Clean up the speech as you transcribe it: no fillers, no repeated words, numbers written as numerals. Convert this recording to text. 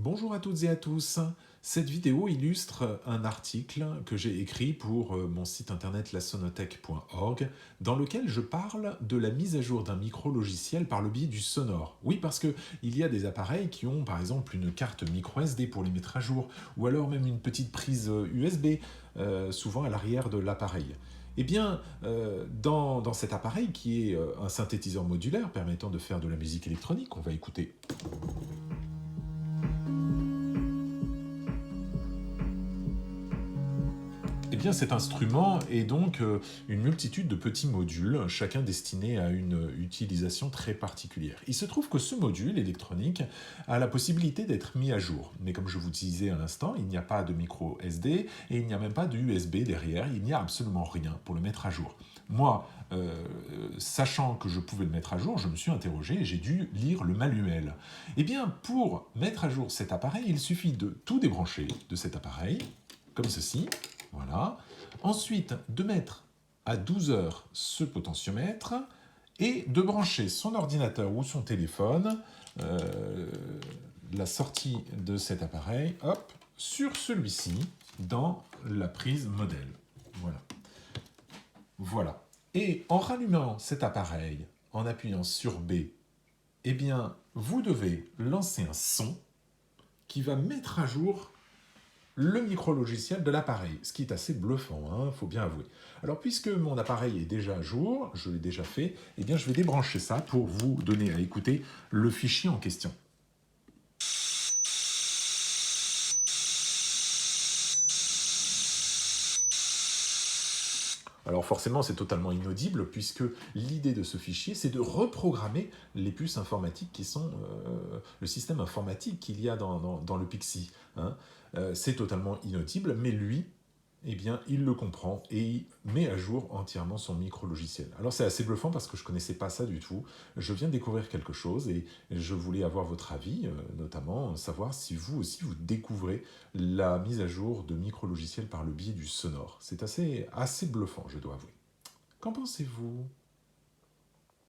Bonjour à toutes et à tous. Cette vidéo illustre un article que j'ai écrit pour mon site internet lasonotech.org dans lequel je parle de la mise à jour d'un micro-logiciel par le biais du sonore. Oui, parce qu'il y a des appareils qui ont par exemple une carte micro SD pour les mettre à jour ou alors même une petite prise USB, souvent à l'arrière de l'appareil. Eh bien, dans cet appareil qui est un synthétiseur modulaire permettant de faire de la musique électronique, on va écouter. Eh bien, cet instrument est donc une multitude de petits modules, chacun destiné à une utilisation très particulière. Il se trouve que ce module électronique a la possibilité d'être mis à jour. Mais comme je vous disais à l'instant, il n'y a pas de micro SD et il n'y a même pas de USB derrière. Il n'y a absolument rien pour le mettre à jour. Moi, sachant que je pouvais le mettre à jour, je me suis interrogé et j'ai dû lire le manuel. Eh bien, pour mettre à jour cet appareil, il suffit de tout débrancher de cet appareil, comme ceci. Voilà. Ensuite, de mettre à 12 heures ce potentiomètre et de brancher son ordinateur ou son téléphone, la sortie de cet appareil, hop, sur celui-ci, dans la prise modèle. Voilà. Voilà. Et en rallumant cet appareil, en appuyant sur B, eh bien, vous devez lancer un son qui va mettre à jour le micro-logiciel de l'appareil, ce qui est assez bluffant, hein, faut bien avouer. Alors, puisque mon appareil est déjà à jour, je l'ai déjà fait, eh bien, je vais débrancher ça pour vous donner à écouter le fichier en question. Alors forcément, c'est totalement inaudible, puisque l'idée de ce fichier, c'est de reprogrammer les puces informatiques qui sont le système informatique qu'il y a dans le Pixie. Hein. C'est totalement inaudible, mais lui, eh bien, il le comprend et il met à jour entièrement son micro-logiciel. Alors c'est assez bluffant parce que je ne connaissais pas ça du tout. Je viens de découvrir quelque chose et je voulais avoir votre avis, notamment savoir si vous aussi vous découvrez la mise à jour de micro-logiciels par le biais du sonore. C'est assez bluffant, je dois avouer. Qu'en pensez-vous ?